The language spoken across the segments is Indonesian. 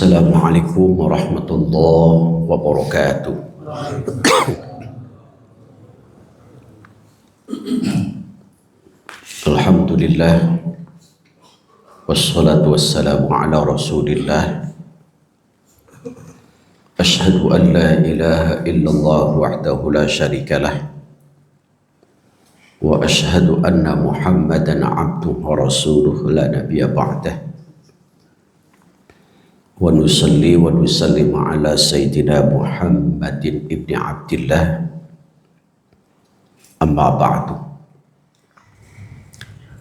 Assalamualaikum warahmatullahi wabarakatuh. Alhamdulillah wassalatu wassalamu ala rasulillah. Ashhadu an la ilaha illallah wahdahu la syarika lah wa ashhadu anna muhammadan abduhu wa rasuluh la nabiyya ba'dah. Wa nusalli wa nusallim ala sayyidina Muhammadin ibni Abdillah, amma ba'du.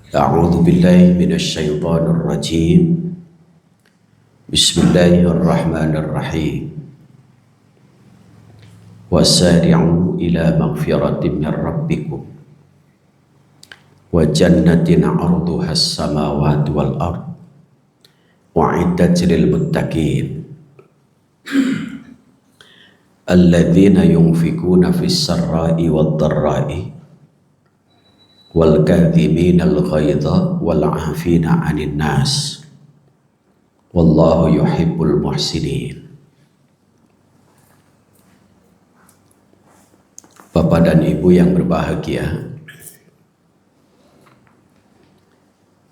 A'udzu billahi minasy syaithanir rajim. Bismillahirrahmanirrahim. Wasari'u ila maghfiratin min rabbikum wa jannatin 'arduha as-samawati wal ardh wa'iddat lil muttaqin alladzina yunfikuna fis sarra'i wad dharra'i wal kadhibina al ghaidha wal 'afina 'anil nas wallahu yuhibbul muhsinin. Bapak dan Ibu yang berbahagia,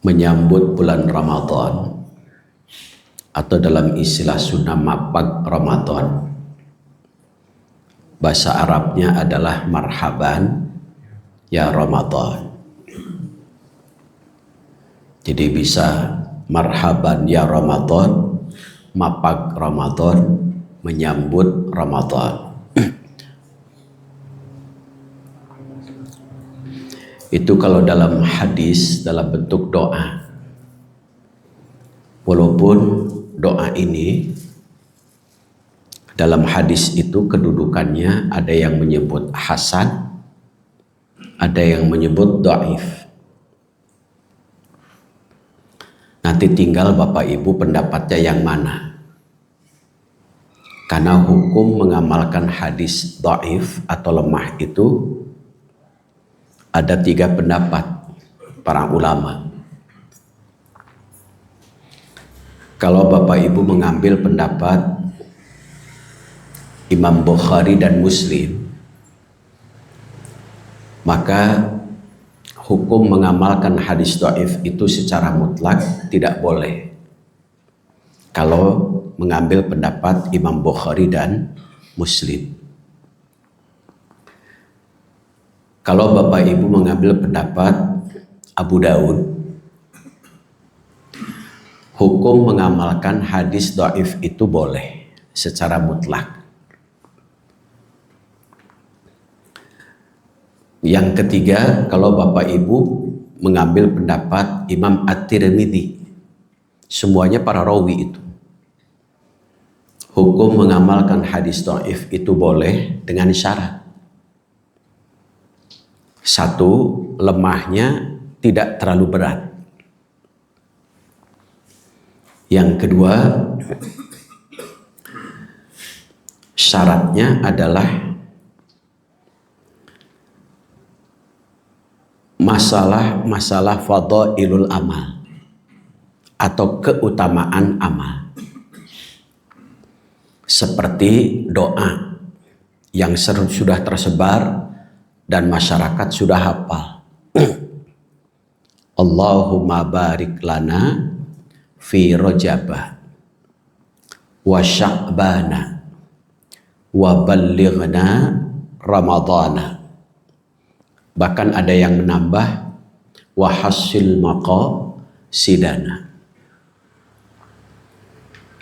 menyambut bulan Ramadan atau dalam istilah sunnah mapag Ramadan, bahasa Arabnya adalah marhaban ya Ramadan. Jadi bisa marhaban ya Ramadan, mapag Ramadan, menyambut Ramadan. Itu kalau dalam hadis dalam bentuk doa. Walaupun doa ini dalam hadis itu kedudukannya ada yang menyebut hasan, ada yang menyebut dhaif. Nanti tinggal Bapak Ibu pendapatnya yang mana. Karena hukum mengamalkan hadis dhaif atau lemah itu ada 3 pendapat para ulama. Kalau Bapak Ibu mengambil pendapat Imam Bukhari dan Muslim, maka hukum mengamalkan hadis dhaif itu secara mutlak tidak boleh. Kalau mengambil pendapat Imam Bukhari dan Muslim. Kalau Bapak Ibu mengambil pendapat Abu Daud, hukum mengamalkan hadis dhaif itu boleh secara mutlak. Yang ketiga, kalau Bapak Ibu mengambil pendapat Imam At-Tirmidzi, semuanya para rawi itu. Hukum mengamalkan hadis dhaif itu boleh dengan syarat. 1, lemahnya tidak terlalu berat. Yang kedua, syaratnya adalah masalah fadhailul amal atau keutamaan amal. Seperti doa yang sudah tersebar dan masyarakat sudah hafal. Allahumma barik lana fi Rajabah wa Sya'bana wa ballighna Ramadana. Bahkan ada yang menambah wa hasil maqasidana.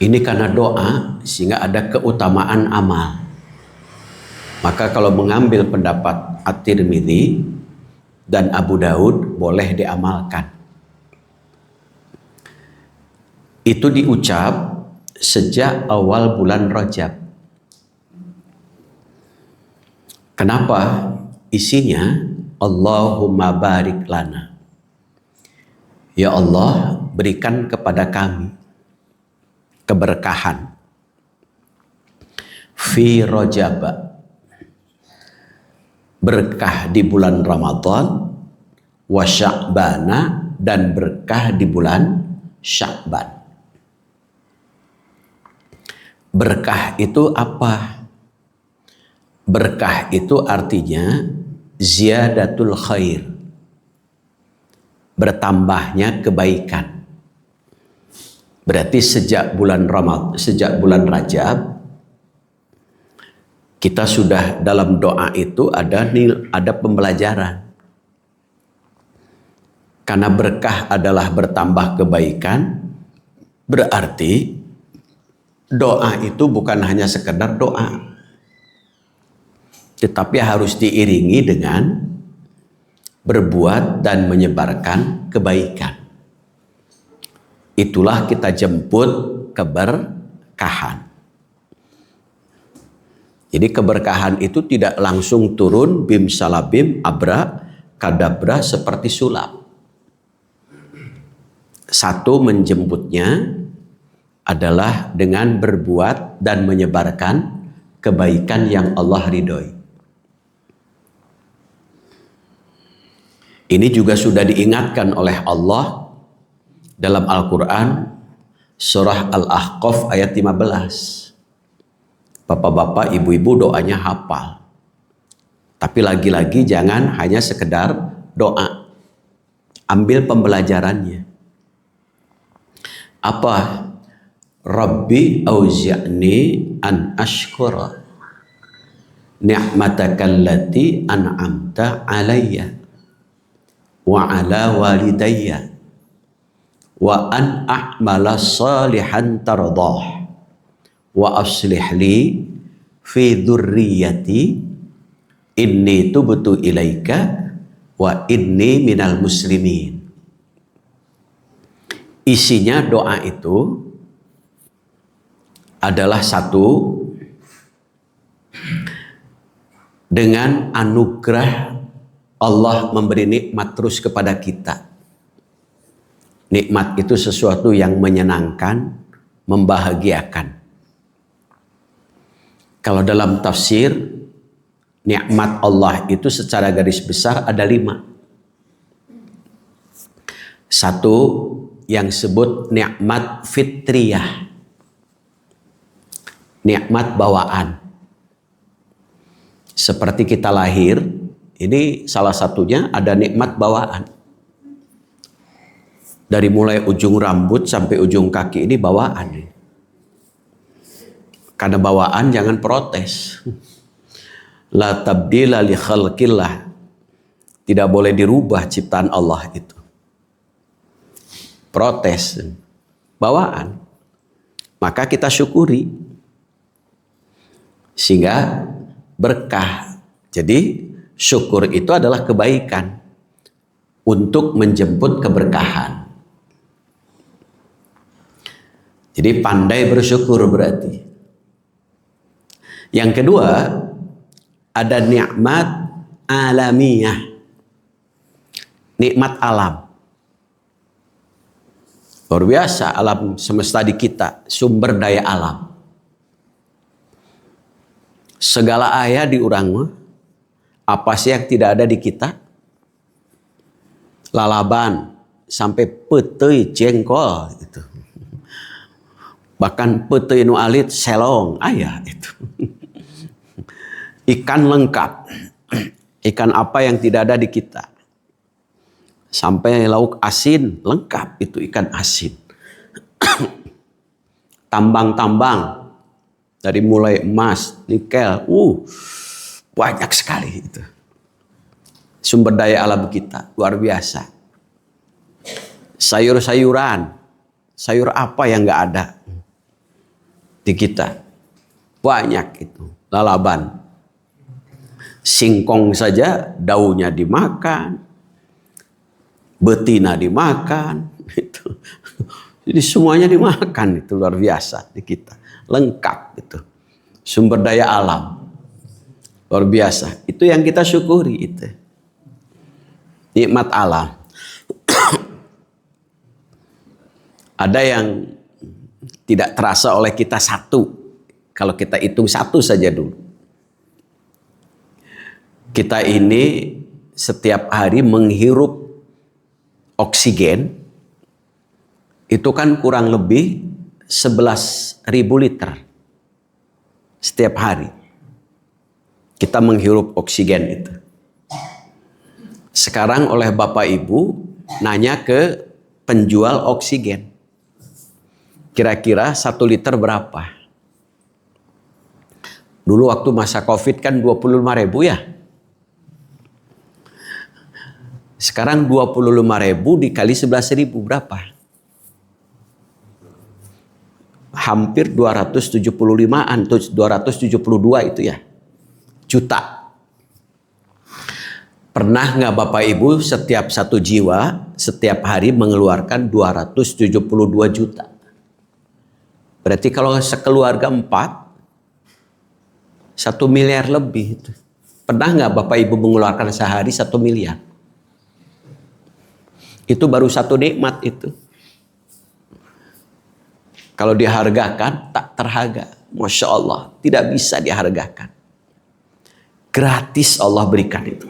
Ini karena doa sehingga ada keutamaan amal. Maka kalau mengambil pendapat At-Tirmidzi dan Abu Daud boleh diamalkan. Itu diucap sejak awal bulan Rajab. Kenapa? Isinya Allahumma barik lana. Ya Allah, berikan kepada kami keberkahan. Fi Rajab, berkah di bulan Ramadan, wa Sya'bana, dan berkah di bulan Sya'ban. Berkah itu apa? Berkah itu artinya ziyadatul khair, bertambahnya kebaikan. Berarti sejak bulan Rajab kita sudah dalam doa itu ada pembelajaran. Karena berkah adalah bertambah kebaikan, berarti doa itu bukan hanya sekedar doa, tetapi harus diiringi dengan berbuat dan menyebarkan kebaikan. Itulah kita jemput keberkahan. Jadi keberkahan itu tidak langsung turun bim salabim abra kadabra seperti sulap. Satu menjemputnya adalah dengan berbuat dan menyebarkan kebaikan yang Allah ridhoi. Ini juga sudah diingatkan oleh Allah dalam Al-Quran surah Al-Ahqaf ayat 15. Bapak-bapak, ibu-ibu doanya hafal. Tapi lagi-lagi jangan hanya sekedar doa. Ambil pembelajarannya. Apa? Rabbi auzi'ni an ashkura ni'matakallati an'amta alayya wa ala walidayya wa an a'mala salihan tardah wa aslih li fi dzurriyyati inni tubtu ilaika wa inni minal muslimin. Isinya doa itu adalah satu, dengan anugerah Allah memberi nikmat terus kepada kita. Nikmat itu sesuatu yang menyenangkan, membahagiakan. Kalau dalam tafsir, nikmat Allah itu secara garis besar ada 5. Satu, yang sebut nikmat fitriyah, nikmat bawaan. Seperti kita lahir, ini salah satunya ada nikmat bawaan. Dari mulai ujung rambut sampai ujung kaki ini bawaan. Karena bawaan jangan protes. La tabdila li khalqillah. Tidak boleh dirubah ciptaan Allah itu. Protes, bawaan, maka kita syukuri sehingga berkah. Jadi syukur itu adalah kebaikan untuk menjemput keberkahan. Jadi pandai bersyukur berarti. Yang kedua, ada nikmat alamiah, nikmat alam. Luar biasa alam semesta di kita, sumber daya alam. Segala ayah di urang, apa sih yang tidak ada di kita? Lalaban sampai petei jengkol itu. Bahkan petei nu alit selong ayah itu. Ikan lengkap. Ikan apa yang tidak ada di kita? Sampai lauk asin lengkap itu ikan asin. Tambang-tambang dari mulai emas, nikel, banyak sekali itu. Sumber daya alam kita luar biasa. Sayur-sayuran, sayur apa yang nggak ada di kita? Banyak itu. Lalaban, singkong saja daunnya dimakan. Betina dimakan, itu. Jadi semuanya dimakan, itu luar biasa di kita, lengkap itu, sumber daya alam, luar biasa. Itu yang kita syukuri itu, nikmat alam. Ada yang tidak terasa oleh kita satu, kalau kita hitung satu saja dulu. Kita ini setiap hari menghirup oksigen itu kan kurang lebih 11.000 liter Setiap hari kita menghirup oksigen itu. Sekarang oleh Bapak Ibu nanya ke penjual oksigen. Kira-kira 1 liter berapa? Dulu waktu masa Covid kan 25.000 ya. Sekarang 25.000 dikali 11.000 berapa? Hampir 275-an atau 272 itu ya. Juta. Pernah nggak Bapak Ibu setiap 1 jiwa setiap hari mengeluarkan 272 juta? Berarti kalau sekeluarga 4, 1 miliar lebih itu. Pernah nggak Bapak Ibu mengeluarkan sehari 1 miliar? Itu baru satu nikmat itu. Kalau dihargakan tak terharga. Masya Allah, tidak bisa dihargakan. Gratis Allah berikan itu.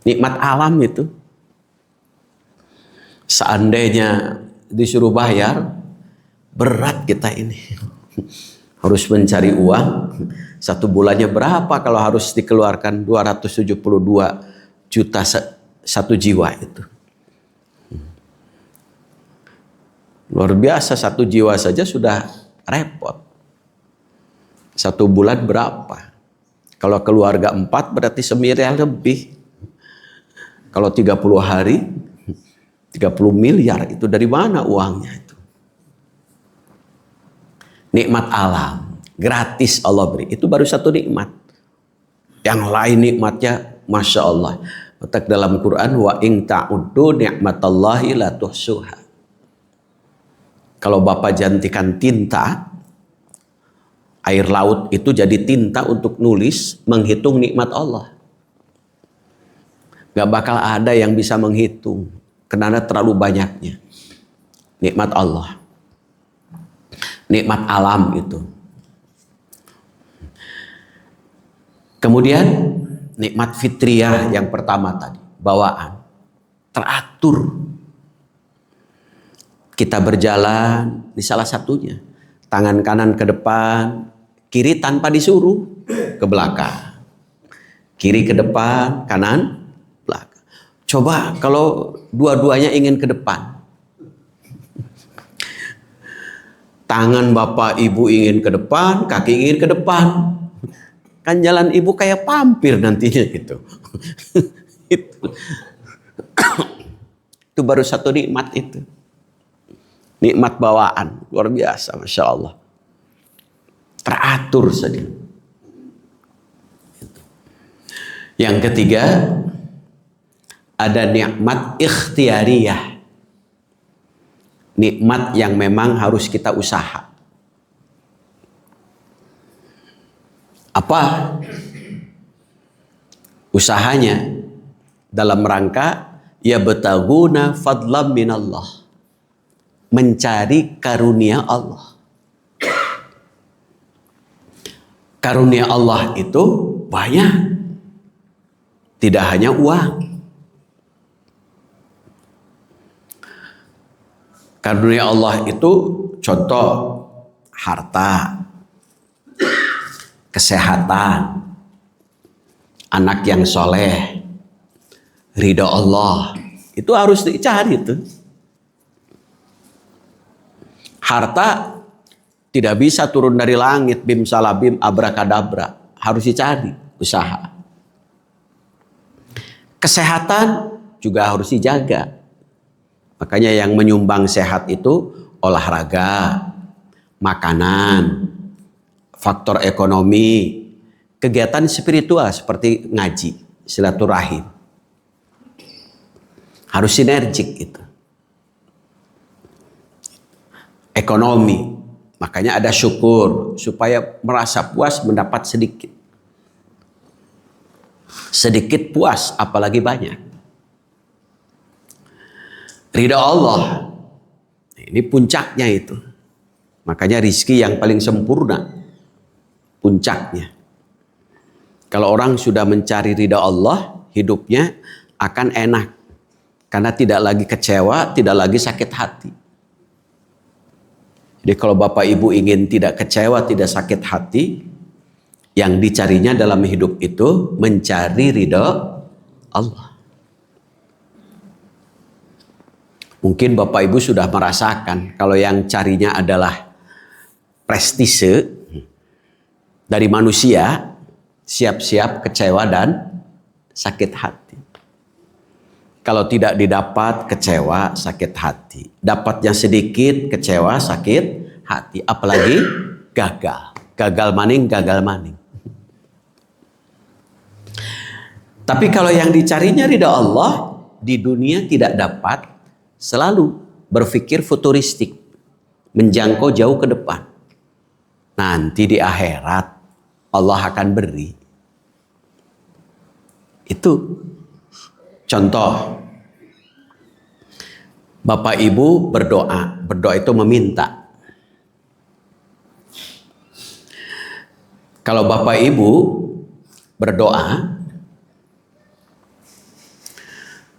Nikmat alam itu. Seandainya disuruh bayar, berat kita ini. Harus mencari uang. 1 bulannya berapa kalau harus dikeluarkan 272 juta 1 jiwa itu. Luar biasa, 1 jiwa saja sudah repot. 1 bulan berapa? Kalau keluarga 4 berarti semiliar lebih. Kalau 30 hari 30 miliar itu dari mana uangnya itu? Nikmat alam, gratis Allah beri. Itu baru 1 nikmat. Yang lain nikmatnya Masya Allah. Letak dalam Quran, wa in ta'uddu ni'matallahi la tuhsuha. Kalau Bapak jantikan tinta, air laut itu jadi tinta untuk nulis, menghitung nikmat Allah. Gak bakal ada yang bisa menghitung, karena terlalu banyaknya. Nikmat Allah. Nikmat alam itu. Kemudian, nikmat fitriyah yang pertama tadi, bawaan. Teratur. Kita berjalan di salah satunya. Tangan kanan ke depan, kiri tanpa disuruh ke belakang. Kiri ke depan, kanan, belakang. Coba kalau dua-duanya ingin ke depan. Tangan Bapak Ibu ingin ke depan, kaki ingin ke depan. Kan jalan Ibu kayak pampir nantinya gitu. Itu baru 1 nikmat itu. Nikmat bawaan, luar biasa, Masya Allah. Teratur saja. Yang ketiga, ada nikmat ikhtiariyah. Nikmat yang memang harus kita usaha. Apa usahanya? Dalam rangka ya betaguna fadlam minallah. Mencari karunia Allah. Karunia Allah itu banyak. Tidak hanya uang. Karunia Allah itu contoh harta, kesehatan, anak yang soleh, ridha Allah. Itu harus dicari itu. Harta tidak bisa turun dari langit, bim salabim, abrakadabra. Harus dicari, usaha. Kesehatan juga harus dijaga. Makanya yang menyumbang sehat itu olahraga, makanan, faktor ekonomi, kegiatan spiritual seperti ngaji, silaturahim. Harus sinergik itu. Ekonomi, makanya ada syukur supaya merasa puas mendapat sedikit. Sedikit puas, apalagi banyak. Ridha Allah, ini puncaknya itu. Makanya rizki yang paling sempurna, puncaknya. Kalau orang sudah mencari ridha Allah, hidupnya akan enak. Karena tidak lagi kecewa, tidak lagi sakit hati. Jadi kalau Bapak Ibu ingin tidak kecewa, tidak sakit hati, Yang dicarinya dalam hidup itu mencari ridho Allah. Mungkin Bapak Ibu sudah merasakan kalau yang carinya adalah prestise dari manusia, siap-siap kecewa dan sakit hati. Kalau tidak didapat, kecewa, sakit hati. Dapatnya sedikit, kecewa, sakit hati. Apalagi gagal. Gagal maning, gagal maning. Tapi kalau yang dicarinya ridha Allah, di dunia tidak dapat, selalu berpikir futuristik, menjangkau jauh ke depan. Nanti di akhirat Allah akan beri. Itu contoh. Bapak Ibu berdoa. Berdoa itu meminta. Kalau Bapak Ibu berdoa,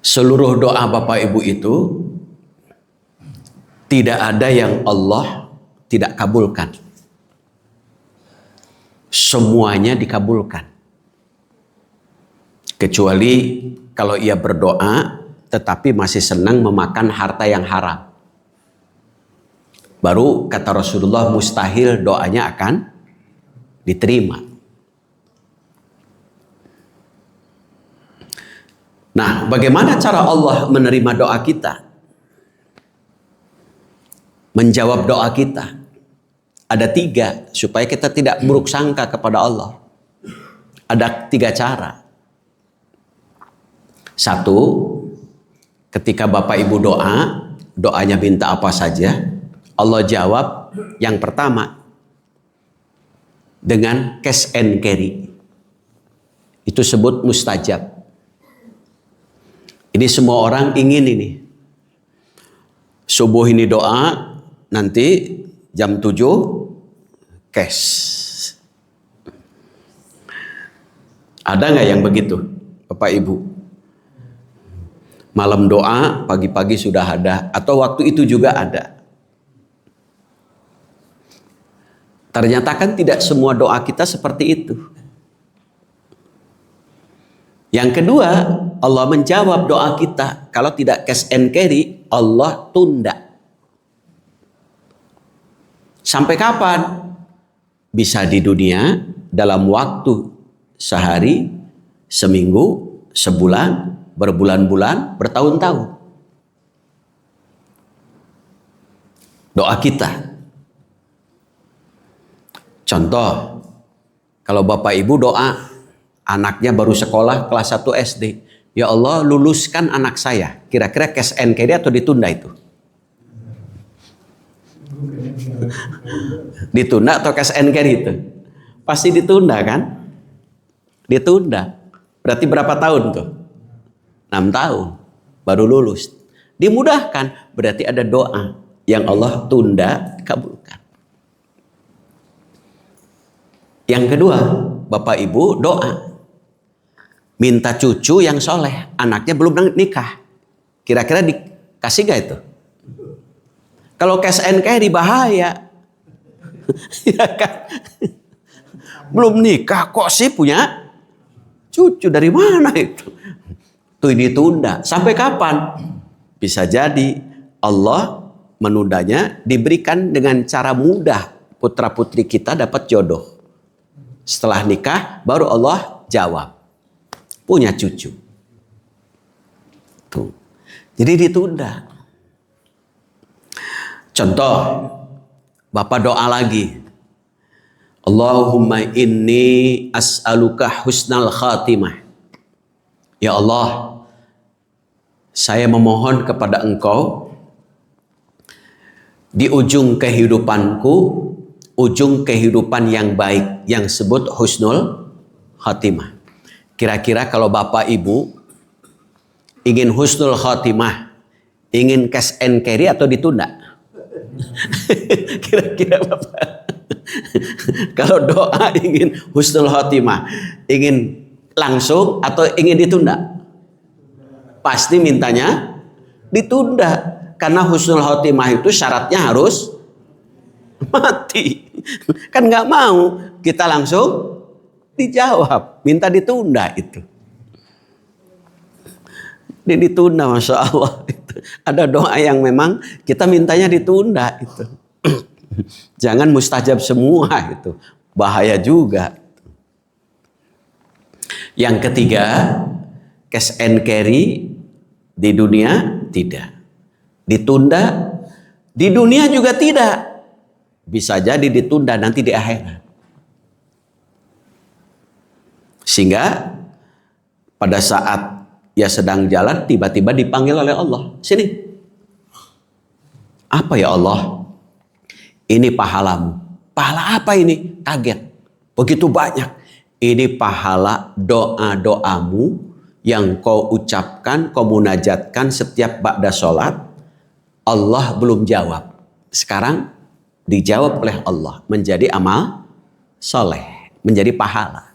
seluruh doa Bapak Ibu itu tidak ada yang Allah tidak kabulkan. Semuanya dikabulkan. Kecuali kalau ia berdoa tetapi masih senang memakan harta yang haram. Baru kata Rasulullah mustahil doanya akan diterima. Nah, bagaimana cara Allah menerima doa kita? Menjawab doa kita. Ada 3 supaya kita tidak buruk sangka kepada Allah. Ada 3 cara. 1, ketika Bapak Ibu doa, doanya minta apa saja, Allah jawab yang pertama dengan cash and carry. Itu sebut mustajab. Ini semua orang ingin ini. Subuh ini doa, nanti jam 7 cash. Ada nggak yang begitu, Bapak Ibu? Malam doa, pagi-pagi sudah ada, atau waktu itu juga ada. Ternyata kan tidak semua doa kita seperti itu. Yang kedua, Allah menjawab doa kita. Kalau tidak cash and carry, Allah tunda. Sampai kapan? Bisa di dunia dalam waktu sehari, seminggu, sebulan, berbulan-bulan, bertahun-tahun. Doa kita. Contoh, kalau Bapak Ibu doa, anaknya baru sekolah kelas 1 SD. Ya Allah, luluskan anak saya. Kira-kira cash and carry atau ditunda itu? Ditunda atau cash and carry itu? Pasti ditunda kan? Ditunda. Berarti berapa tahun tuh? 6 tahun. Baru lulus. Dimudahkan. Berarti ada doa yang Allah tunda, kabulkan. Yang kedua, Bapak Ibu doa. Minta cucu yang soleh. Anaknya belum nikah. Kira-kira dikasih gak itu? Kalau cash and carry bahaya. Ya kan? Belum nikah kok sih punya cucu, dari mana itu? Tuh ini tunda. Sampai kapan? Bisa jadi Allah menundanya diberikan dengan cara mudah. Putra putri kita dapat jodoh. Setelah nikah baru Allah jawab. Punya cucu. Tuh. Jadi ditunda. Contoh, Bapak doa lagi. Allahumma inni as'aluka husnal khatimah. Ya Allah, saya memohon kepada Engkau di ujung kehidupanku, ujung kehidupan yang baik yang sebut husnul khatimah. Kira-kira kalau Bapak Ibu ingin husnul khatimah, ingin cash and carry atau ditunda? Kira-kira Bapak kalau doa ingin husnul khatimah, ingin langsung atau ingin ditunda? Pasti mintanya ditunda. Karena husnul khatimah itu syaratnya harus mati. Kan nggak mau kita langsung dijawab, minta ditunda itu. Ini ditunda, Masya Allah. Ada doa yang memang kita mintanya ditunda itu. Jangan mustajab semua itu. Bahaya juga. Yang ketiga, cash and carry di dunia tidak. Ditunda di dunia juga tidak. Bisa jadi ditunda nanti di akhirat. Sehingga pada saat ia sedang jalan, tiba-tiba dipanggil oleh Allah. Sini. Apa ya Allah? Ini pahalamu. Pahala apa ini? Kaget. Begitu banyak. Ini pahala doa-doamu yang kau ucapkan, kau munajatkan setiap ba'da sholat. Allah belum jawab. Sekarang dijawab oleh Allah. Menjadi amal soleh. Menjadi pahala.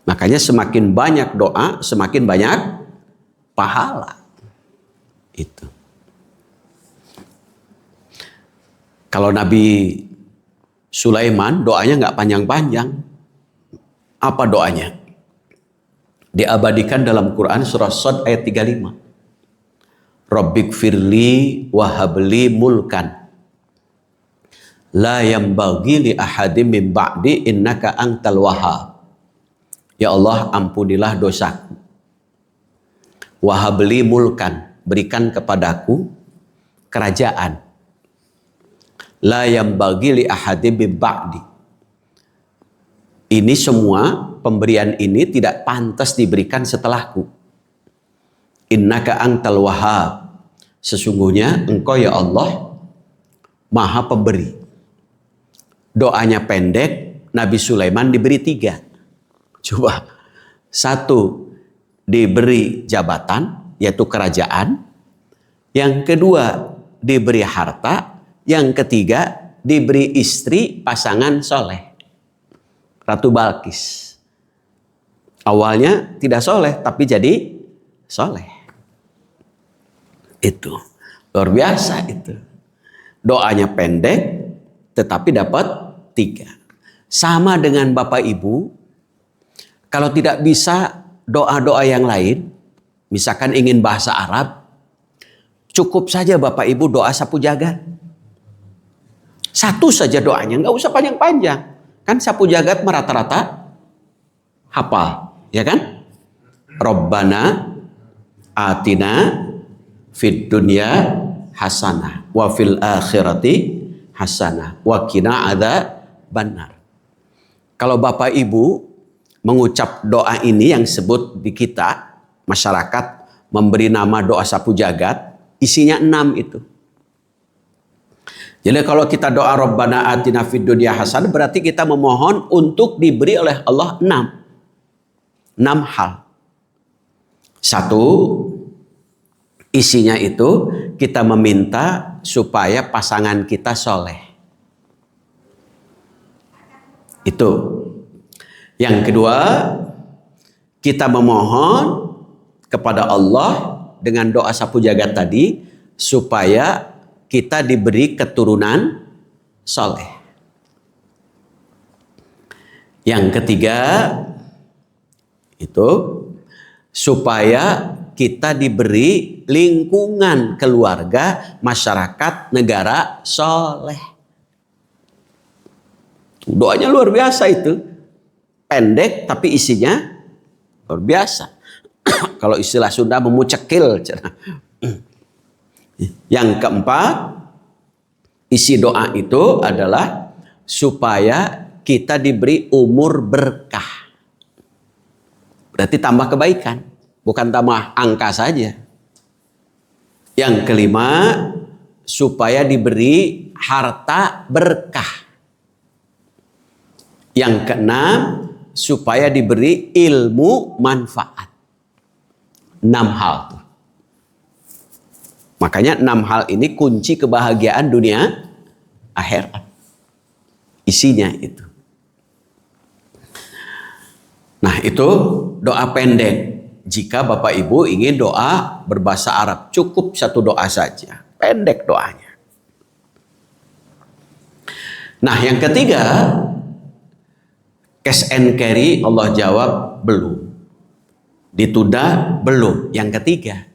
Makanya semakin banyak doa, semakin banyak pahala. Itu. Kalau Nabi Sulaiman doanya nggak panjang-panjang. Apa doanya? Diabadikan dalam Quran surah Shad ayat 35. Rabbik firli wahabli mulkan. La yambaghi li ahadim min ba'di innaka antal wahhab. Ya Allah, ampunilah dosaku. Wahabli mulkan, berikan kepadaku kerajaan. La yambaghi li ahadim min ba'di. Ini semua pemberian ini tidak pantas diberikan setelahku. Innaka antal wahhab. Sesungguhnya engkau ya Allah Maha pemberi. Doanya pendek, Nabi Sulaiman diberi 3. Coba, 1 diberi jabatan, yaitu kerajaan. Yang kedua diberi harta. Yang ketiga diberi istri pasangan soleh. Ratu Balkis. Awalnya tidak soleh, tapi jadi soleh. Itu luar biasa itu. Doanya pendek, tetapi dapat 3. Sama dengan Bapak Ibu. Kalau tidak bisa doa-doa yang lain, misalkan ingin bahasa Arab, cukup saja Bapak Ibu doa sapu jagat. 1 saja doanya, nggak usah panjang-panjang. Kan sapu jagat merata-rata hafal, ya kan? Rabbana atina fid dunya hasanah wa fil akhirati hasanah wa qina adzabannar. Kalau Bapak Ibu mengucap doa ini yang sebut di kita, masyarakat memberi nama doa sapu jagat, isinya 6 itu. Jadi kalau kita doa Rabbana atina fid dunya hasanah, berarti kita memohon untuk diberi oleh Allah 6 hal. 1, isinya itu kita meminta supaya pasangan kita soleh. Itu. Yang kedua, kita memohon kepada Allah dengan doa sapu jagat tadi supaya kita diberi keturunan soleh. Yang ketiga, itu supaya kita diberi lingkungan keluarga, masyarakat, negara soleh. Doanya luar biasa itu. Pendek tapi isinya luar biasa. Kalau istilah Sunda memucekil. Yang keempat, isi doa itu adalah supaya kita diberi umur berkah. Berarti tambah kebaikan, bukan tambah angka saja. Yang kelima, supaya diberi harta berkah. Yang keenam, supaya diberi ilmu manfaat. 6 hal tuh. Makanya 6 hal ini kunci kebahagiaan dunia akhirat. Isinya itu. Nah, itu doa pendek. Jika Bapak Ibu ingin doa berbahasa Arab, cukup 1 doa saja. Pendek doanya. Nah, yang ketiga, Cash and carry Allah jawab belum. Ditunda belum. Yang ketiga,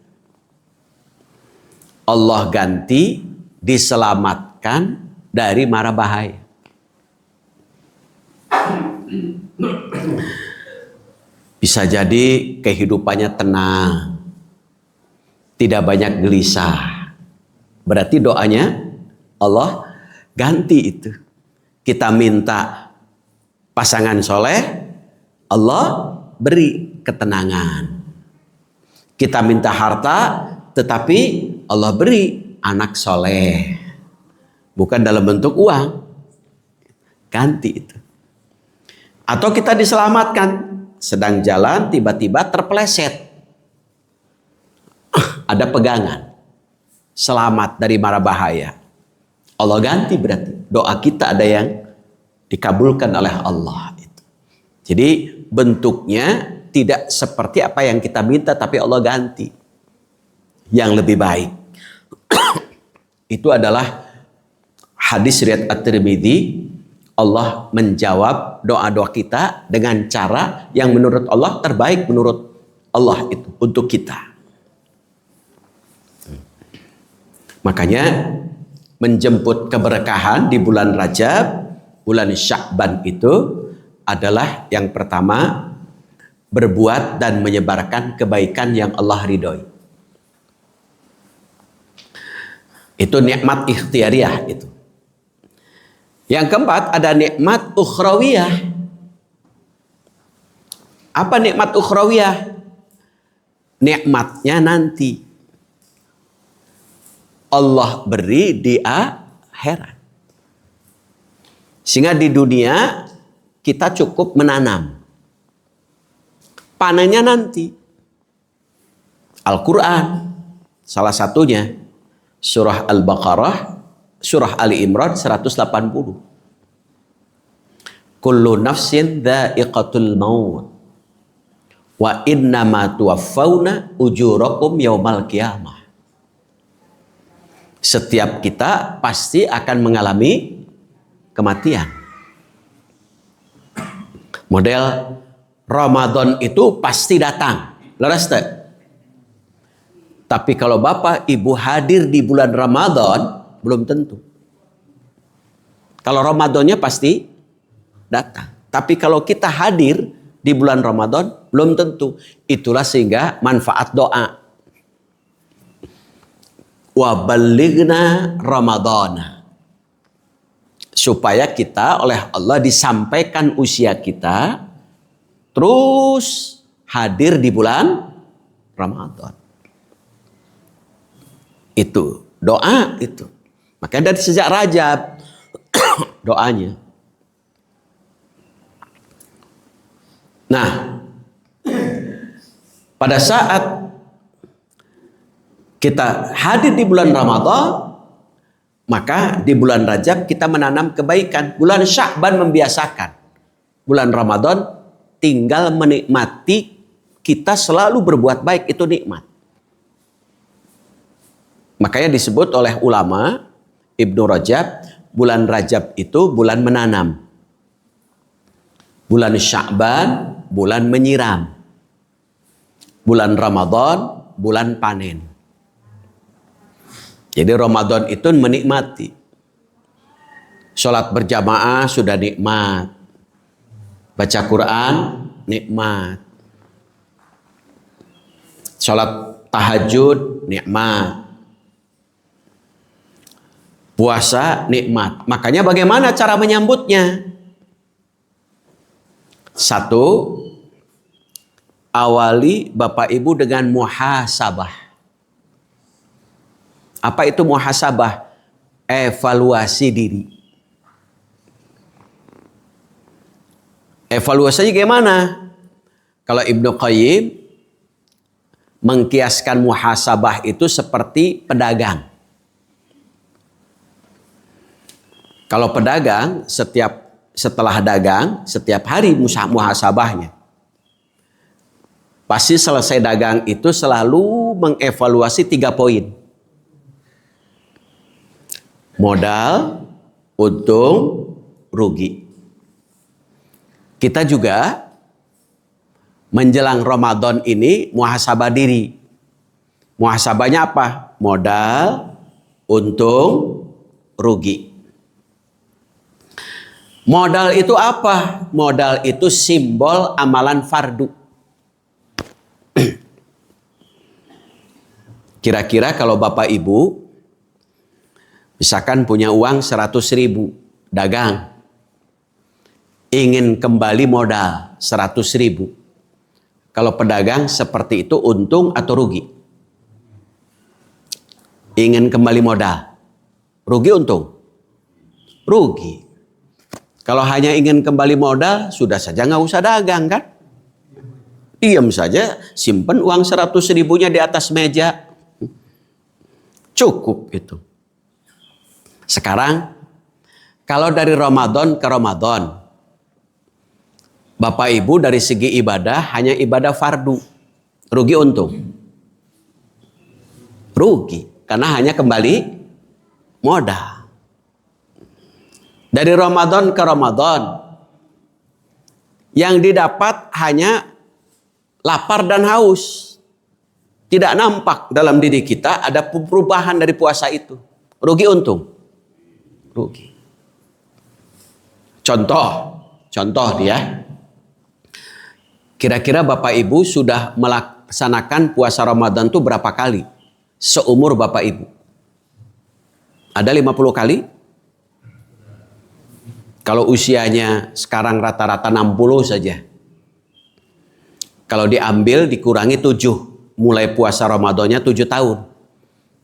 Allah ganti diselamatkan dari mara bahaya. Bisa jadi kehidupannya tenang, tidak banyak gelisah. Berarti doanya Allah ganti itu. Kita minta pasangan soleh, Allah beri ketenangan. Kita minta harta, tetapi Allah beri anak soleh. Bukan dalam bentuk uang. Ganti itu. Atau kita diselamatkan. Sedang jalan tiba-tiba terpeleset. Ada pegangan. Selamat dari mara bahaya. Allah ganti berarti. Doa kita ada yang dikabulkan oleh Allah. Jadi bentuknya tidak seperti apa yang kita minta, tapi Allah ganti yang lebih baik. Itu adalah hadis riwayat At-Tirmidzi. Allah menjawab doa-doa kita dengan cara yang menurut Allah terbaik menurut Allah itu untuk kita. Makanya menjemput keberkahan di bulan Rajab, bulan Sya'ban itu adalah yang pertama berbuat dan menyebarkan kebaikan yang Allah ridhoi. Itu nikmat ikhtiyariyah itu. Yang keempat ada nikmat ukhrawiyah. Apa nikmat ukhrawiyah? Nikmatnya nanti Allah beri di akhirat. Sehingga di dunia kita cukup menanam. Panennya nanti. Al-Quran salah satunya surah Al-Baqarah, surah Ali Imran 180. Kullu nafsin dha'iqatul maut wa innama tuwaffawna ujurakum yaumal qiyamah. Setiap kita pasti akan mengalami kematian. Model Ramadan itu pasti datang. Leres tak? Tapi kalau Bapak Ibu hadir di bulan Ramadan, belum tentu. Kalau Ramadannya pasti datang. Tapi kalau kita hadir di bulan Ramadan, belum tentu. Itulah sehingga manfaat doa. Wa balighna Ramadana. Supaya kita oleh Allah disampaikan usia kita, terus hadir di bulan Ramadan. Itu doa itu. Makanya dari sejak Rajab doanya. Nah, pada saat kita hadir di bulan Ramadan, maka di bulan Rajab kita menanam kebaikan. Bulan Sya'ban membiasakan. Bulan Ramadan tinggal menikmati, kita selalu berbuat baik, itu nikmat. Makanya disebut oleh ulama Ibnu Rajab, bulan Rajab itu bulan menanam. Bulan Sya'ban bulan menyiram. Bulan Ramadan bulan panen. Jadi Ramadan itu menikmati. Sholat berjamaah sudah nikmat. Baca Quran nikmat. Sholat tahajud nikmat. Puasa nikmat. Makanya bagaimana cara menyambutnya? Satu, awali Bapak Ibu dengan muhasabah. Apa itu muhasabah? Evaluasi diri. Evaluasinya gimana? Kalau Ibnu Qayyim mengkiaskan muhasabah itu seperti pedagang. Kalau pedagang setelah dagang, setiap hari muhasabahnya. Pasti selesai dagang itu selalu mengevaluasi 3 poin. Modal, untung, rugi. Kita juga menjelang Ramadan ini muhasabah diri. Muhasabahnya apa? Modal, untung, rugi. Modal itu apa? Modal itu simbol amalan fardu. Kira-kira kalau Bapak Ibu misalkan punya uang 100.000, dagang, ingin kembali modal 100.000. Kalau pedagang seperti itu untung atau rugi? Ingin kembali modal, rugi untung? Rugi. Kalau hanya ingin kembali modal, sudah saja nggak usah dagang kan? Diam saja, simpen uang 100.000-nya di atas meja. Cukup itu. Sekarang, kalau dari Ramadan ke Ramadan, Bapak Ibu dari segi ibadah hanya ibadah fardu. Rugi untung? Rugi. Karena hanya kembali modal. Dari Ramadan ke Ramadan, yang didapat hanya lapar dan haus. Tidak nampak dalam diri kita ada perubahan dari puasa itu. Rugi untung? Rugi. Contoh dia. Kira-kira Bapak Ibu sudah melaksanakan puasa Ramadan itu berapa kali? Seumur Bapak Ibu. Ada 50 kali? Kalau usianya sekarang rata-rata 60 saja. Kalau diambil dikurangi 7. Mulai puasa Ramadannya 7 tahun.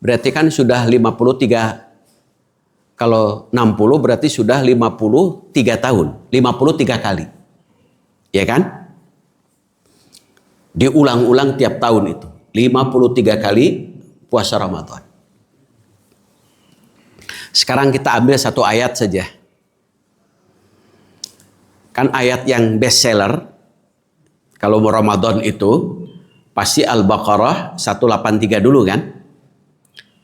Berarti kan sudah 53. Kalau 60 berarti sudah 53 tahun. 53 kali. Ya kan? Diulang-ulang tiap tahun itu. 53 kali puasa Ramadan. Sekarang kita ambil satu ayat saja. Kan ayat yang best seller kalau Ramadan itu pasti Al-Baqarah 183 dulu kan?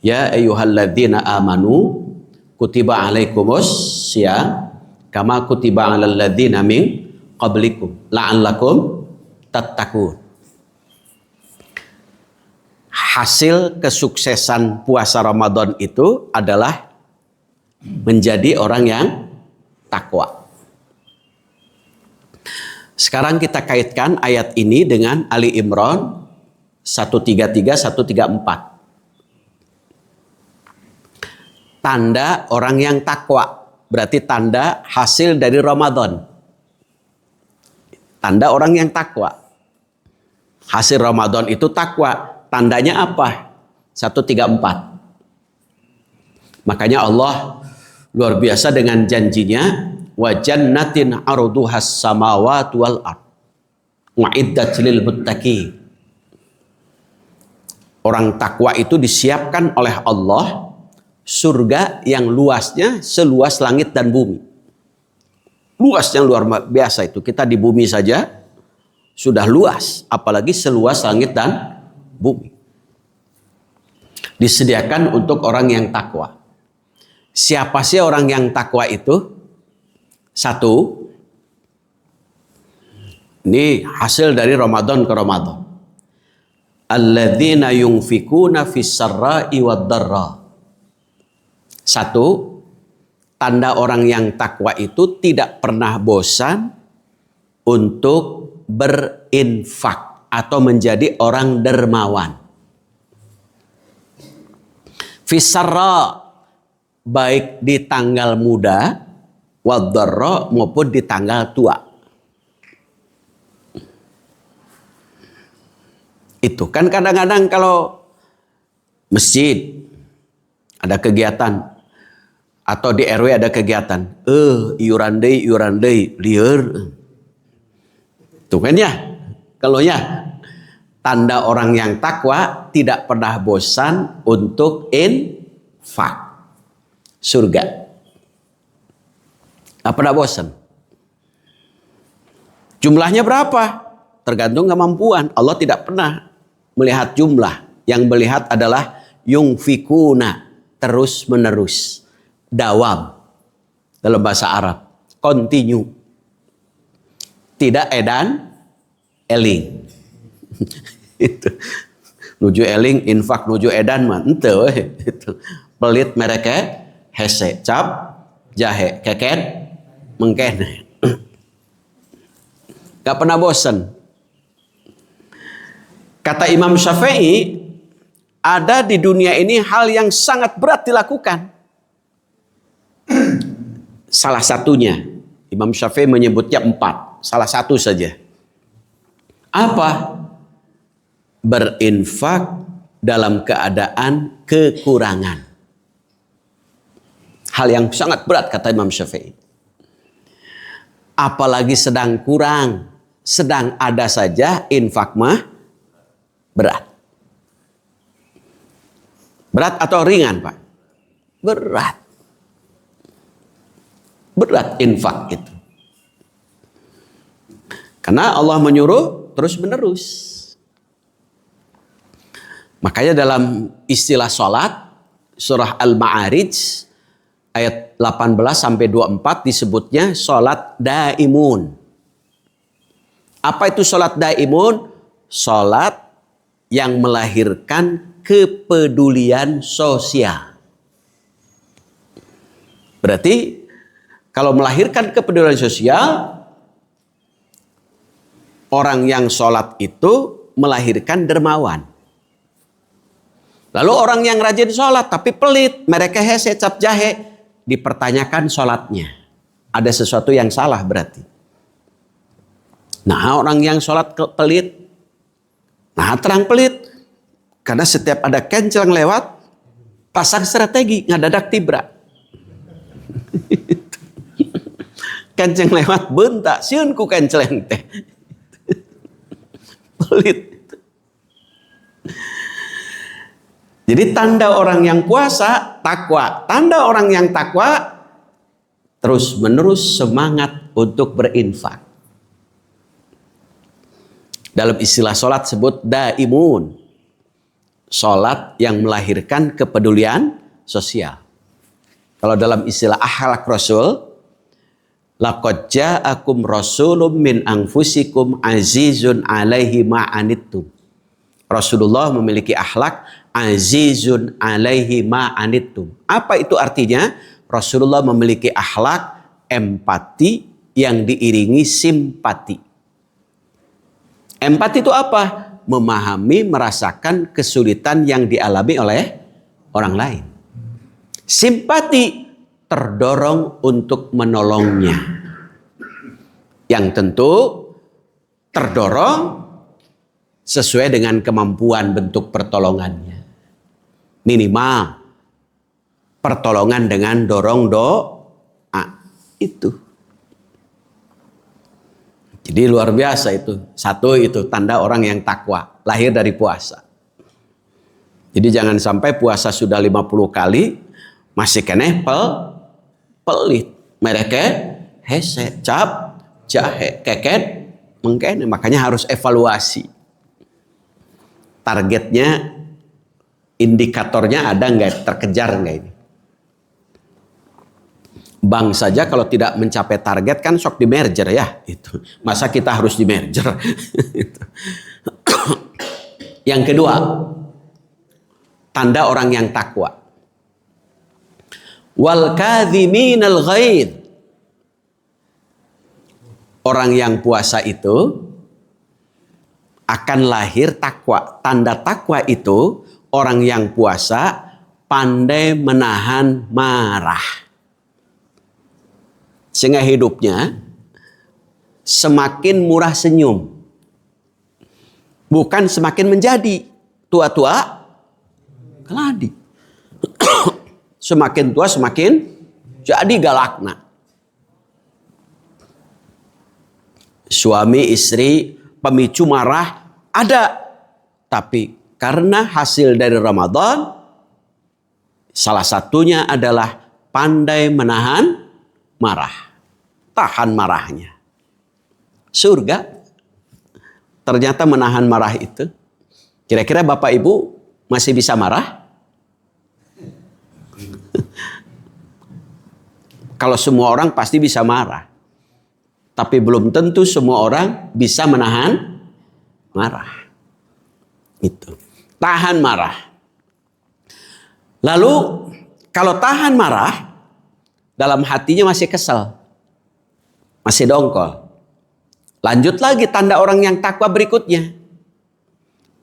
Ya ayyuhalladzina amanu kutiba alaikumus syiyam kama kutiba alal ladzina min qablikum la'allakum tattaqun. Hasil kesuksesan puasa Ramadan itu adalah menjadi orang yang takwa. Sekarang kita kaitkan ayat ini dengan Ali Imran 133 134. Tanda orang yang takwa, berarti tanda hasil dari Ramadan. Tanda orang yang takwa. Hasil Ramadan itu takwa. Tandanya apa? 134. Makanya Allah luar biasa dengan janjinya, wa jannatin arduhas samawati wal ard uiddat lil muttaqin. Orang takwa itu disiapkan oleh Allah surga yang luasnya seluas langit dan bumi. Luas yang luar biasa itu. Kita di bumi saja sudah luas, apalagi seluas langit dan bumi. Disediakan untuk orang yang takwa. Siapa sih orang yang takwa itu? Satu, ini hasil dari Ramadan ke Ramadan. Alladzina yunfikuna fis sarra'i wad dharra. Satu, tanda orang yang takwa itu tidak pernah bosan untuk berinfak atau menjadi orang dermawan. Fisarra, baik di tanggal muda, wadharra maupun di tanggal tua. Itu kan kadang-kadang kalau masjid ada kegiatan atau di RW ada kegiatan, iuran deui lieur. Tuh kan ya. Kalau ya, tanda orang yang takwa tidak pernah bosan untuk infak. Surga. Gak pernah bosan. Jumlahnya berapa? Tergantung kemampuan. Allah tidak pernah melihat jumlah. Yang melihat adalah yungfikuna, terus menerus. Dawam. Dalam bahasa Arab. Continue. tidak edan eling. Itu. Nuju eling infak nuju edan mah henteu we. Itu. Pelit mereka hese cap jahe keket mengkene. Gak pernah bosan. Kata Imam Syafi'i, ada di dunia ini hal yang sangat berat dilakukan. Salah satunya, Imam Syafi'i menyebutnya 4. Salah satu saja. Apa? Berinfak dalam keadaan kekurangan. Hal yang sangat berat kata Imam Syafi'i. Apalagi sedang kurang, sedang ada saja infak mah berat. Berat atau ringan, Pak? Berat. Berat infak itu. Karena Allah menyuruh terus menerus. Makanya dalam istilah sholat, surah Al-Ma'arij ayat 18 sampai 24 disebutnya sholat daimun. Apa itu sholat daimun? Sholat yang melahirkan kepedulian sosial. Berarti kalau melahirkan kepedulian sosial, orang yang sholat itu melahirkan dermawan. Lalu orang yang rajin sholat tapi pelit, mereka hese cap jahe, dipertanyakan sholatnya. Ada sesuatu yang salah berarti. Nah, orang yang sholat pelit, nah terang pelit, karena setiap ada kenceng lewat, pasang strategi ngadadak tibra. Kenceng lewat bentak, sieun ku kenceng teh. Pelit. Jadi tanda orang yang puasa takwa, tanda orang yang takwa terus menerus semangat untuk berinfak. Dalam istilah sholat sebut daimun. Sholat yang melahirkan kepedulian sosial. Kalau dalam istilah akhlak Rasul, laqad ja'akum rasulun min anfusikum azizun alaihi ma anittum. Rasulullah memiliki akhlak azizun alaihi ma anittum. Apa itu artinya? Rasulullah memiliki akhlak empati yang diiringi simpati. Empati itu apa? Memahami, merasakan kesulitan yang dialami oleh orang lain. Simpati terdorong untuk menolongnya. Yang tentu terdorong sesuai dengan kemampuan bentuk pertolongannya. Minimal pertolongan dengan dorong doa itu. Jadi luar biasa itu. Satu itu tanda orang yang takwa, lahir dari puasa. Jadi jangan sampai puasa sudah 50 kali masih kene pelit. Mereka hese cap jahe keket mungkin, makanya harus evaluasi. Targetnya, indikatornya ada nggak, terkejar nggak ini? Bank saja kalau tidak mencapai target kan sok di merger ya, itu. Masa kita harus di merger? Yang kedua, tanda orang yang takwa. Wal kadhiminal ghaidh. Orang yang puasa itu akan lahir takwa. Tanda takwa itu orang yang puasa pandai menahan marah. Sehingga hidupnya semakin murah senyum. Bukan semakin menjadi tua-tua keladi. Semakin tua semakin jadi galakna. Suami istri pemicu marah ada. Tapi karena hasil dari Ramadan, salah satunya adalah pandai menahan marah. Tahan marahnya. Surga ternyata menahan marah itu. Kira-kira Bapak Ibu masih bisa marah? Kalau semua orang pasti bisa marah. Tapi belum tentu semua orang bisa menahan marah. Itu. Tahan marah. Lalu kalau tahan marah, dalam hatinya masih kesel. Masih dongkol. Lanjut lagi tanda orang yang takwa berikutnya.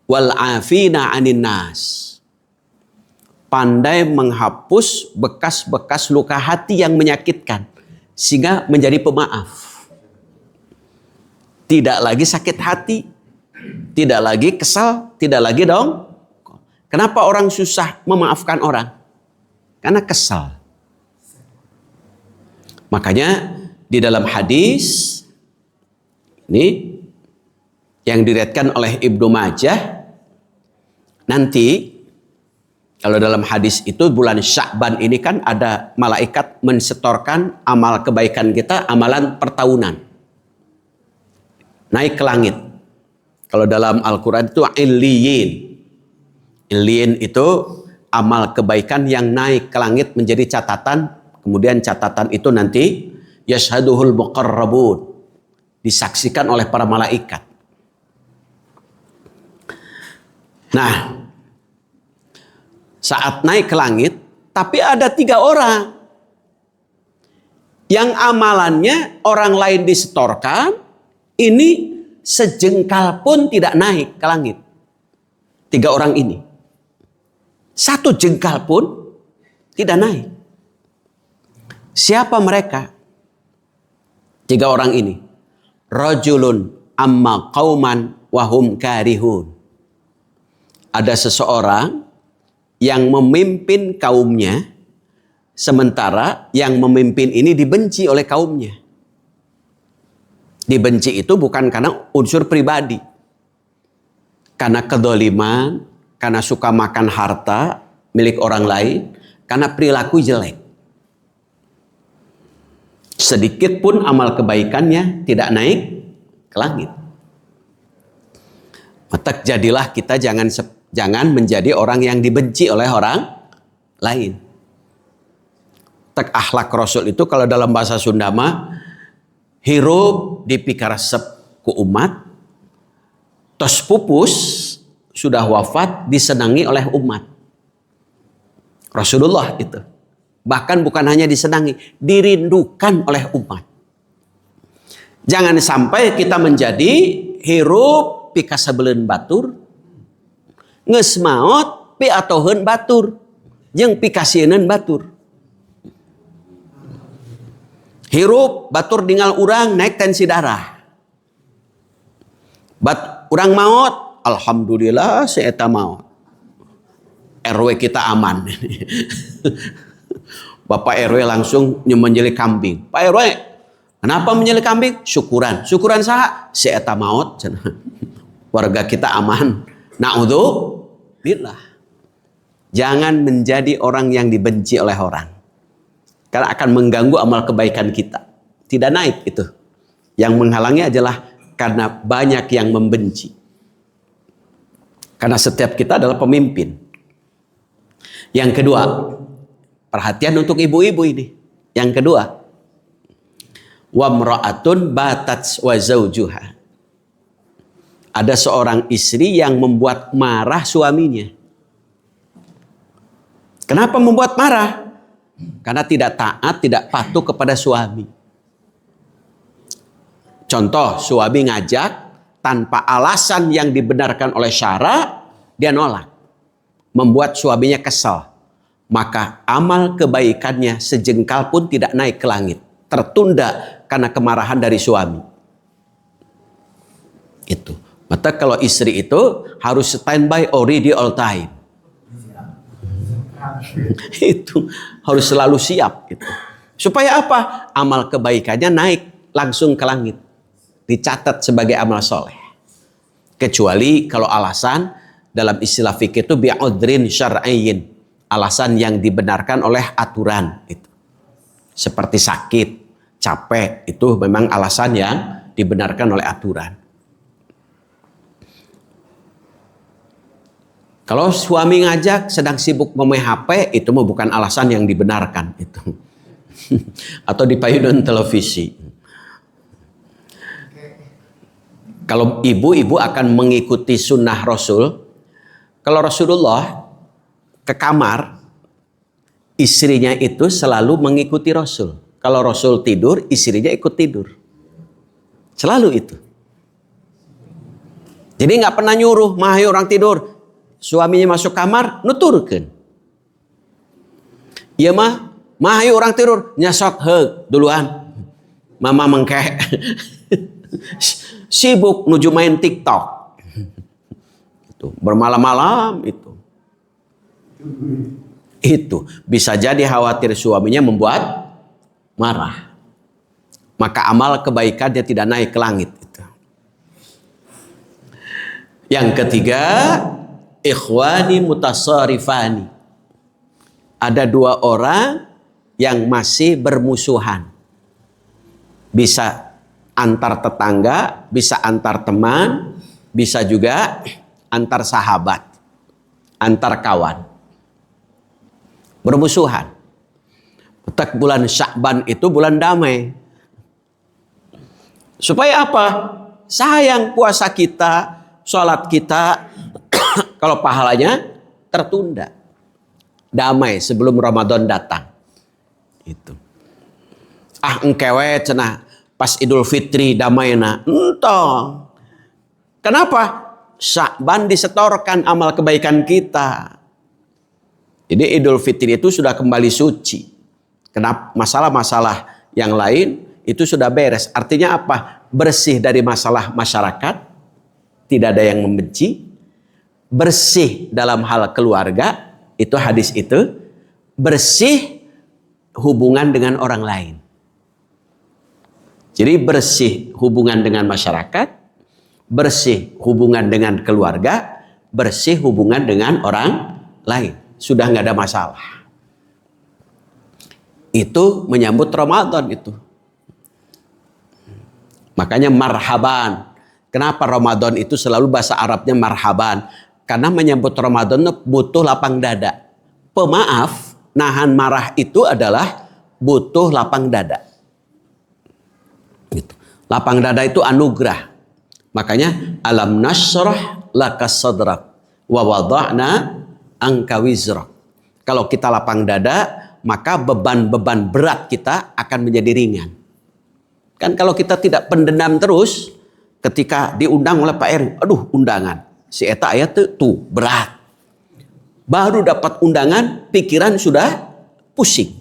Wal afina 'anin nas. Pandai menghapus bekas-bekas luka hati yang menyakitkan sehingga menjadi pemaaf. Tidak lagi sakit hati, tidak lagi kesal, tidak lagi dong. Kenapa orang susah memaafkan orang? Karena kesal. Makanya di dalam hadis ini yang diriwayatkan oleh Ibnu Majah, nanti kalau dalam hadis itu bulan Sya'ban ini kan ada malaikat mensetorkan amal kebaikan kita, amalan pertahunan. Naik ke langit. Kalau dalam Al-Quran itu illiyin. Illiyin itu amal kebaikan yang naik ke langit menjadi catatan. Kemudian catatan itu nanti yashhaduhul muqarrabun. Disaksikan oleh para malaikat. Nah, saat naik ke langit, tapi ada 3 orang yang amalannya orang lain disetorkan, ini sejengkal pun tidak naik ke langit. 3 orang ini, 1 jengkal pun tidak naik. Siapa mereka? 3 orang ini. Rajulun amma qauman wahum karihun. Ada seseorang yang memimpin kaumnya, sementara yang memimpin ini dibenci oleh kaumnya. Dibenci itu bukan karena unsur pribadi. Karena kedoliman, karena suka makan harta milik orang lain, karena perilaku jelek. Sedikit pun amal kebaikannya tidak naik ke langit. Maka jadilah kita jangan menjadi orang yang dibenci oleh orang lain. Tak akhlak Rasul itu kalau dalam bahasa Sunda mah hirup dipikaresep ku umat, tos pupus sudah wafat disenangi oleh umat. Rasulullah itu. Bahkan bukan hanya disenangi, dirindukan oleh umat. Jangan sampai kita menjadi hirup pikasabeleun batur, geus maot pi atoheun batur, jeung pikasieun batur. Hirup batur ningal urang naik tensi darah. Urang maot, alhamdulillah si eta maot. RW kita aman. Bapak RW langsung menjeli kambing. Pak RW, kenapa menjeli kambing? Syukuran. Syukuran saha? Si eta maot. Warga kita aman. Na'udzubillah. Jangan menjadi orang yang dibenci oleh orang. Karena akan mengganggu amal kebaikan kita. Tidak naik itu. Yang menghalangi adalah karena banyak yang membenci. Karena setiap kita adalah pemimpin. Yang kedua, perhatian untuk ibu-ibu ini. Yang kedua, wamra'atun batat wa zaujuha. Ada seorang istri yang membuat marah suaminya. Kenapa membuat marah? Karena tidak taat, tidak patuh kepada suami. Contoh, suami ngajak tanpa alasan yang dibenarkan oleh syara, dia nolak. Membuat suaminya kesal. Maka amal kebaikannya sejengkal pun tidak naik ke langit. Tertunda karena kemarahan dari suami. Itu. Maka kalau istri itu harus standby already all time. Itu harus selalu siap gitu. Supaya apa? Amal kebaikannya naik langsung ke langit, dicatat sebagai amal soleh. Kecuali kalau alasan dalam istilah fikih itu bi'udrin syar'iyyin, alasan yang dibenarkan oleh aturan itu. Seperti sakit, capek, itu memang alasan yang dibenarkan oleh aturan. Kalau suami ngajak sedang sibuk ngomong HP, itu mah bukan alasan yang dibenarkan itu. Atau di payudon televisi. Kalau ibu akan mengikuti sunnah Rasul, kalau Rasulullah ke kamar, istrinya itu selalu mengikuti Rasul. Kalau Rasul tidur, istrinya ikut tidur. Selalu itu. Jadi nggak pernah nyuruh, mahai orang tidur, suaminya masuk kamar, nuturkan. Iya mah, mahai orang tidur, nyasok heg duluan. Mama mengkeh. Sibuk nuju main TikTok. Itu bermalam-malam itu. Itu bisa jadi khawatir suaminya membuat marah. Maka amal kebaikannya tidak naik ke langit. Yang ketiga, ikhwani mutasarifani. Ada dua orang yang masih bermusuhan. Bisa antar tetangga, bisa antar teman, bisa juga antar sahabat, antar kawan. Bermusuhan. Tak bulan Sya'ban itu bulan damai. Supaya apa? Sayang puasa kita, sholat kita, kalau pahalanya tertunda. Damai sebelum Ramadan datang. Itu. Engkewe cenah pas Idul Fitri damayna. Entong. Kenapa? Sya'ban disetorkan amal kebaikan kita. Jadi Idul Fitri itu sudah kembali suci. Kenapa? Masalah-masalah yang lain itu sudah beres. Artinya apa? Bersih dari masalah masyarakat. Tidak ada yang membenci. Bersih dalam hal keluarga. Itu hadis itu. Bersih hubungan dengan orang lain. Jadi bersih hubungan dengan masyarakat. Bersih hubungan dengan keluarga. Bersih hubungan dengan orang lain. Sudah nggak ada masalah. Itu menyambut Ramadan itu. Makanya marhaban. Kenapa Ramadan itu selalu bahasa Arabnya marhaban? Karena menyambut Ramadan butuh lapang dada. Pemaaf, nahan marah itu adalah butuh lapang dada. Gitu. Lapang dada itu anugerah. Makanya alam nasrah laka sadrak wa wada'na anka wizrak. Kalau kita lapang dada, maka beban-beban berat kita akan menjadi ringan. Kan kalau kita tidak pendendam terus, ketika diundang oleh Pak Eri, aduh undangan. Si eta aya tuh berat. Baru dapat undangan, pikiran sudah pusing.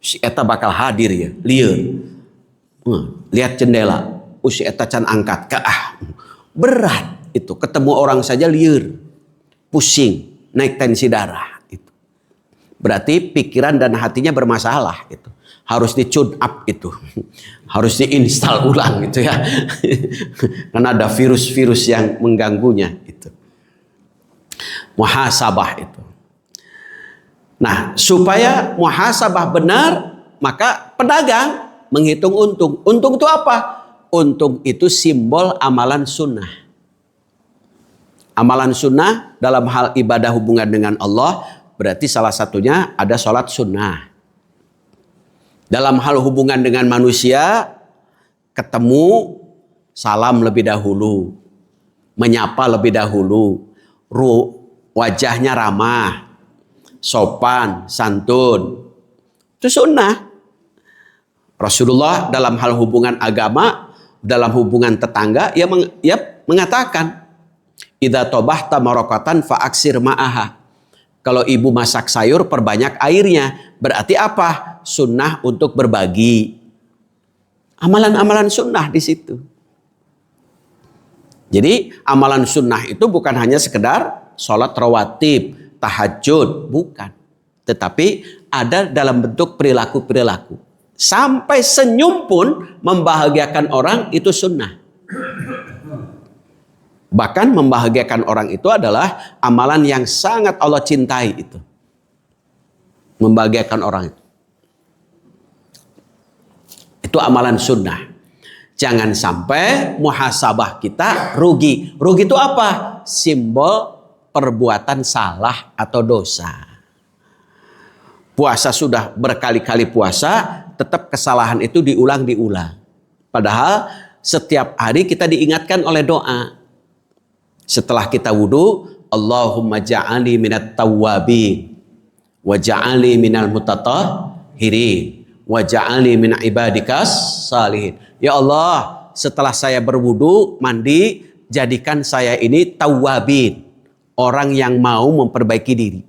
Si eta bakal hadir ya, lieur. Lihat jendela, si eta can angkat ke berat itu. Ketemu orang saja lieur, pusing, naik tensi darah itu. Berarti pikiran dan hatinya bermasalah itu. Harus di-tune up itu. Harus diinstal ulang gitu ya. Karena ada virus-virus yang mengganggunya itu. Muhasabah itu. Nah, supaya muhasabah benar, maka pedagang menghitung untung. Untung itu apa? Untung itu simbol amalan sunnah. Amalan sunnah dalam hal ibadah hubungan dengan Allah, berarti salah satunya ada sholat sunnah. Dalam hal hubungan dengan manusia, ketemu, salam lebih dahulu. Menyapa lebih dahulu. Wajahnya ramah. Sopan, santun. Itu sunnah. Rasulullah dalam hal hubungan agama, dalam hubungan tetangga, ia mengatakan, idza tabahta maraqatan fa'aksir ma'aha. Kalau ibu masak sayur, perbanyak airnya. Berarti apa? Sunnah untuk berbagi. Amalan-amalan sunnah di situ. Jadi amalan sunnah itu bukan hanya sekedar sholat rawatib, tahajud. Bukan. Tetapi ada dalam bentuk perilaku-perilaku. Sampai senyum pun membahagiakan orang itu sunnah. Bahkan membahagiakan orang itu adalah amalan yang sangat Allah cintai itu. Membahagiakan orang itu. Itu amalan sunnah. Jangan sampai muhasabah kita rugi. Rugi itu apa? Simbol perbuatan salah atau dosa. Puasa sudah berkali-kali puasa, tetap kesalahan itu diulang-diulang. Padahal Setiap hari kita diingatkan oleh doa. Setelah kita wudu, Allahumma ja'ali minat tawwabin wa ja'ali minal mutatahhirin wa ja'ali min ibadikas salihin. Ya Allah, setelah saya berwudu, mandi, jadikan saya ini tawwabin, orang yang mau memperbaiki diri.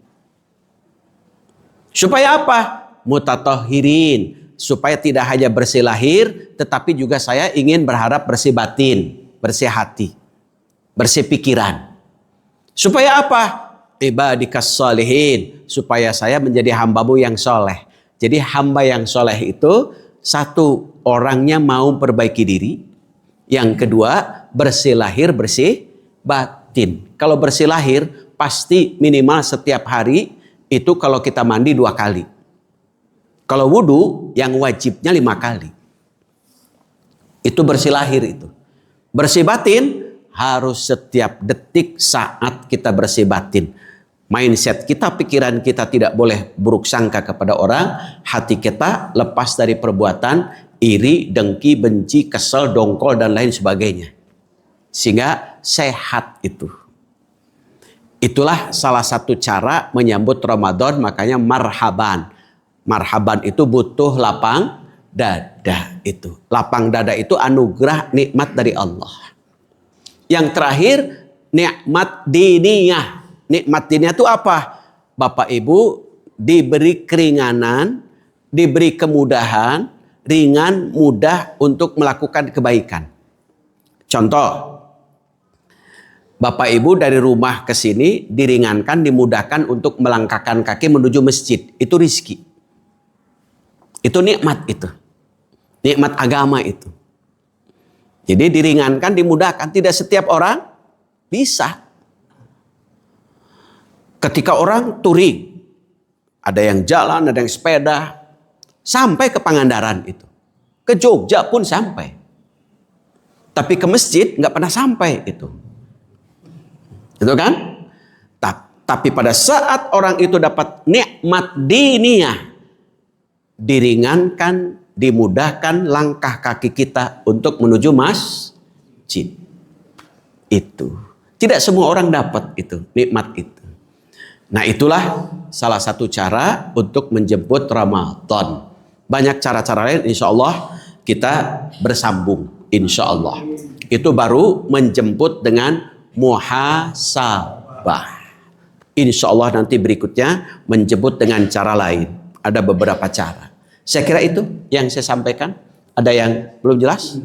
Supaya apa? Mutatahhirin, supaya tidak hanya bersih lahir, tetapi juga saya ingin berharap bersih batin, bersih hati, bersih pikiran. Supaya apa? Ibadikas salihin, supaya saya menjadi hambamu yang soleh. Jadi hamba yang soleh itu, satu, orangnya mau perbaiki diri. Yang kedua, bersih lahir, bersih batin. Kalau bersih lahir, pasti minimal setiap hari itu kalau kita mandi 2 kali. Kalau wudu, yang wajibnya 5 kali. Itu bersih lahir itu. Bersih batin, harus setiap detik saat kita bersih batin. Mindset kita, pikiran kita tidak boleh buruk sangka kepada orang. Hati kita lepas dari perbuatan iri, dengki, benci, kesel, dongkol, dan lain sebagainya. Sehingga sehat itu. Itulah salah satu cara menyambut Ramadan, makanya marhaban. Marhaban itu butuh lapang dada itu. Lapang dada itu anugerah nikmat dari Allah. Yang terakhir, nikmat diniyah. Nikmat diniyah itu apa? Bapak Ibu diberi keringanan, diberi kemudahan, ringan, mudah untuk melakukan kebaikan. Contoh, Bapak Ibu dari rumah ke sini diringankan, dimudahkan untuk melangkahkan kaki menuju masjid. Itu rizki. Itu nikmat itu. Nikmat agama itu. Jadi diringankan, dimudahkan. Tidak setiap orang bisa. Ketika orang touring, ada yang jalan, ada yang sepeda, sampai ke Pangandaran itu. Ke Jogja pun sampai. Tapi ke masjid nggak pernah sampai itu. Itu kan? Tapi pada saat orang itu dapat nikmat diniyah, diringankan, dimudahkan langkah kaki kita untuk menuju masjid. Itu. Tidak semua orang dapat itu, nikmat itu. Nah, itulah salah satu cara untuk menjemput Ramadan. Banyak cara-cara lain, insya Allah kita bersambung, insya Allah. Itu baru menjemput dengan muhasabah. Insya Allah nanti berikutnya menjemput dengan cara lain. Ada beberapa cara. Saya kira itu yang saya sampaikan. Ada yang belum jelas?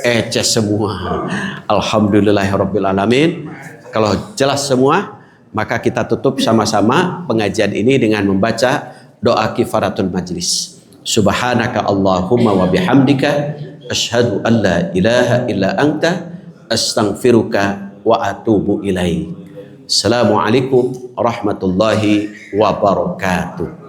Eces semua. Alhamdulillahirrabbilalamin. Kalau jelas semua, maka kita tutup sama-sama pengajian ini dengan membaca doa kifaratul majlis. Subhanaka Allahumma wa bihamdika asyhadu an la ilaha illa anta astaghfiruka wa atubu ilaih. Assalamualaikum warahmatullahi wabarakatuh.